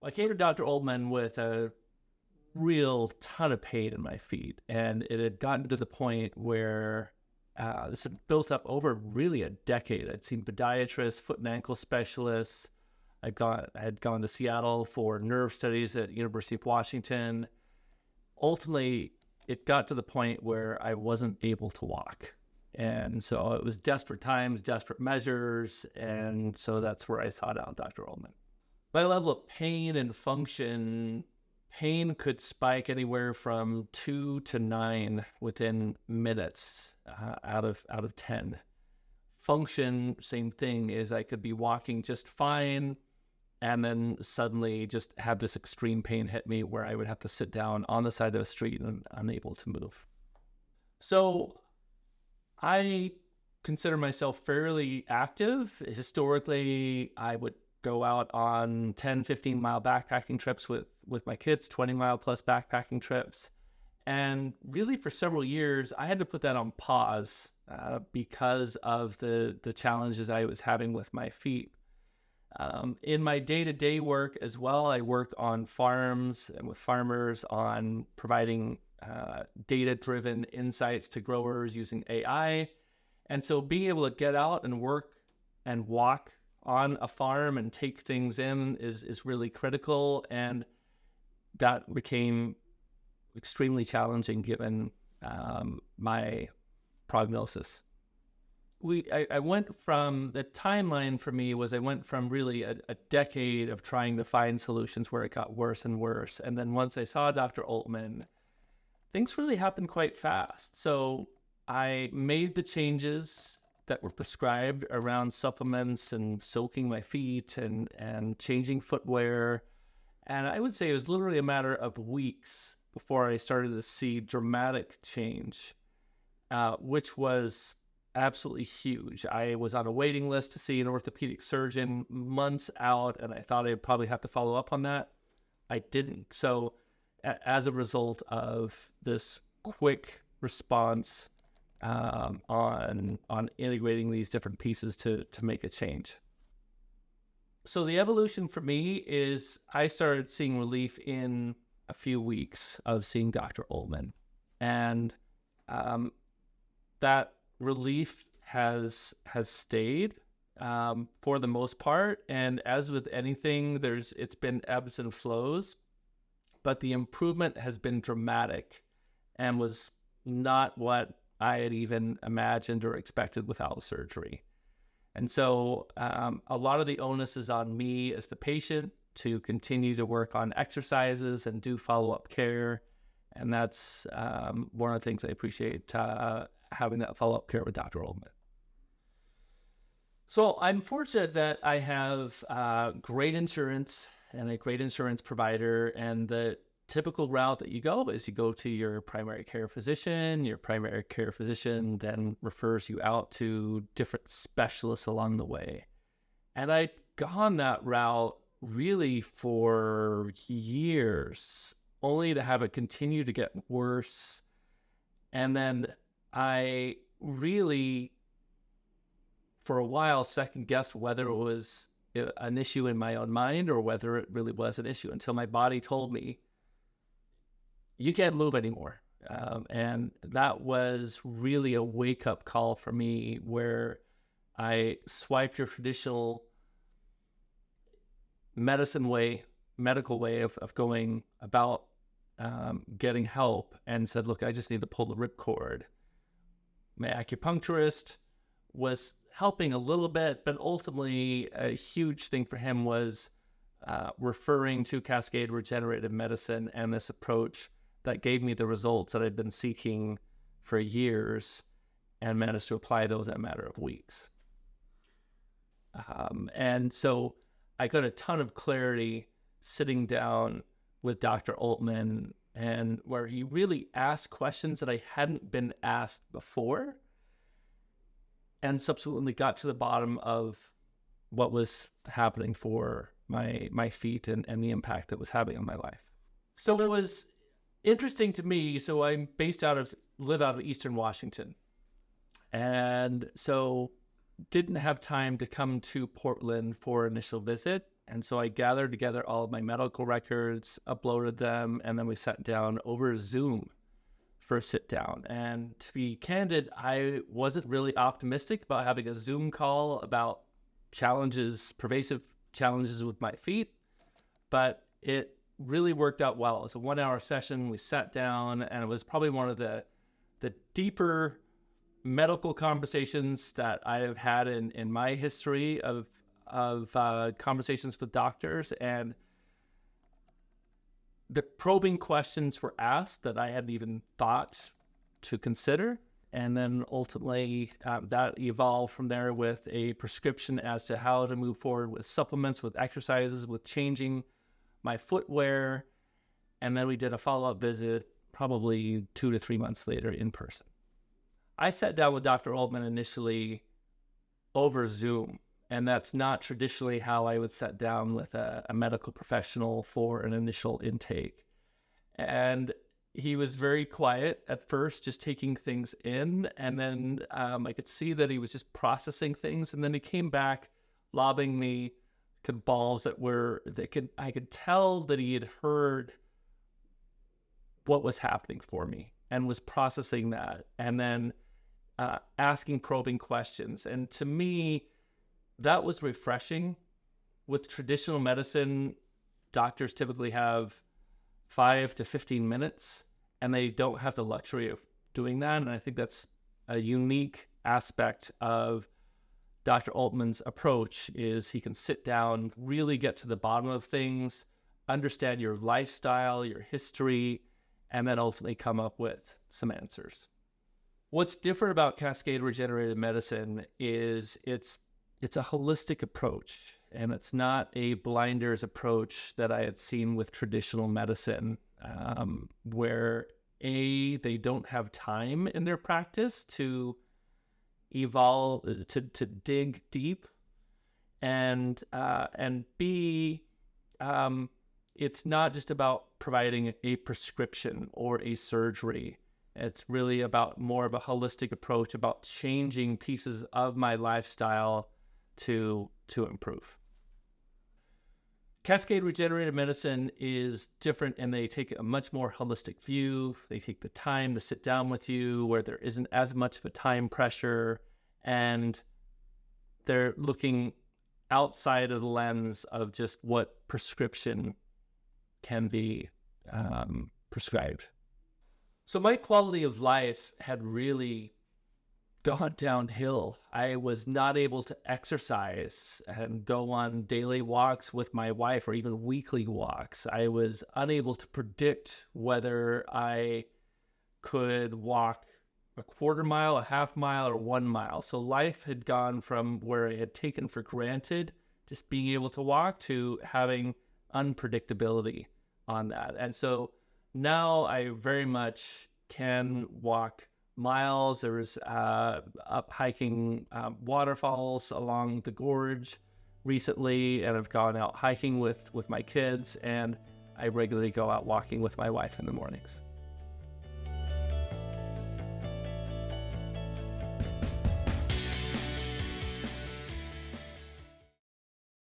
I came to Dr. Oldman with a real ton of pain in my feet, and it had gotten to the point where this had built up over really a decade. I'd seen podiatrists, foot and ankle specialists. I had gone to Seattle for nerve studies at University of Washington. Ultimately, it got to the point where I wasn't able to walk. And so it was desperate times, desperate measures. And so that's where I sought out Dr. Oldman. My level of pain and function, pain could spike anywhere from 2 to 9 within minutes out of 10. Function, same thing, is I could be walking just fine and then suddenly just have this extreme pain hit me where I would have to sit down on the side of the street and unable to move. So I consider myself fairly active. Historically, I would go out on 10, 15-mile backpacking trips with my kids, 20-mile plus backpacking trips. And really for several years, I had to put that on pause because of the challenges I was having with my feet. In my day-to-day work as well, I work on farms and with farmers on providing data-driven insights to growers using AI. And so being able to get out and work and walk on a farm and take things in is really critical. And that became extremely challenging given my prognosis. I went from, the timeline for me was I went from really a decade of trying to find solutions where it got worse and worse. And then once I saw Dr. Oldman, things really happened quite fast. So I made the changes that were prescribed around supplements and soaking my feet and changing footwear. And I would say it was literally a matter of weeks before I started to see dramatic change, which was absolutely huge. I was on a waiting list to see an orthopedic surgeon months out, and I thought I'd probably have to follow up on that. I didn't. So as a result of this quick response on integrating these different pieces to make a change. So the evolution for me is I started seeing relief in a few weeks of seeing Dr. Oldman. And that relief has stayed for the most part. And as with anything, it's been ebbs and flows, but the improvement has been dramatic and was not what I had even imagined or expected without surgery. And so a lot of the onus is on me as the patient to continue to work on exercises and do follow-up care. And that's one of the things I appreciate having that follow-up care with Dr. Oldman. So I'm fortunate that I have great insurance and a great insurance provider, and the typical route that you go is you go to your primary care physician. Your primary care physician then refers you out to different specialists along the way. And I'd gone that route really for years, only to have it continue to get worse. And then I really, for a while, second-guessed whether it was an issue in my own mind or whether it really was an issue until my body told me, you can't move anymore. And that was really a wake-up call for me, where I swiped your traditional medical way of going about getting help and said, look, I just need to pull the ripcord. My acupuncturist was helping a little bit, but ultimately a huge thing for him was referring to Cascade Regenerative Medicine and this approach that gave me the results that I'd been seeking for years and managed to apply those in a matter of weeks. And so I got a ton of clarity sitting down with Dr. Oldman, and where he really asked questions that I hadn't been asked before, and subsequently got to the bottom of what was happening for my feet and the impact it was having on my life. So it was interesting to me. So I'm live out of Eastern Washington. And so didn't have time to come to Portland for initial visit, And so I gathered together all of my medical records, uploaded them, and then we sat down over Zoom for a sit down. And to be candid, I wasn't really optimistic about having a Zoom call about pervasive challenges with my feet, but it really worked out well. It was a 1-hour session. We sat down, and it was probably one of the deeper medical conversations that I have had in my history of conversations with doctors. And the probing questions were asked that I hadn't even thought to consider. And then ultimately that evolved from there with a prescription as to how to move forward with supplements, with exercises, with changing my footwear. And then we did a follow-up visit probably 2 to 3 months later in person. I sat down with Dr. Altman initially over Zoom, and that's not traditionally how I would sit down with a medical professional for an initial intake. And he was very quiet at first, just taking things in, and then I could see that he was just processing things, and then he came back lobbing me balls I could tell that he had heard what was happening for me and was processing that, and then asking probing questions. And to me, that was refreshing. With traditional medicine, doctors typically have 5 to 15 minutes, and they don't have the luxury of doing that. And I think that's a unique aspect of Dr. Altman's approach, is he can sit down, really get to the bottom of things, understand your lifestyle, your history, and then ultimately come up with some answers. What's different about Cascade Regenerative Medicine is it's a holistic approach, and it's not a blinders approach that I had seen with traditional medicine, where they don't have time in their practice to evolve, to dig deep, and B, it's not just about providing a prescription or a surgery. It's really about more of a holistic approach, about changing pieces of my lifestyle to improve. Cascade Regenerative Medicine is different, and they take a much more holistic view. They take the time to sit down with you where there isn't as much of a time pressure, and they're looking outside of the lens of just what prescription can be prescribed. So my quality of life had really gone downhill. I was not able to exercise and go on daily walks with my wife, or even weekly walks. I was unable to predict whether I could walk a quarter mile, a half mile, or 1 mile. So life had gone from where I had taken for granted just being able to walk to having unpredictability on that. And so now I very much can walk miles. There was up hiking waterfalls along the gorge recently, and I've gone out hiking with my kids, and I regularly go out walking with my wife in the mornings.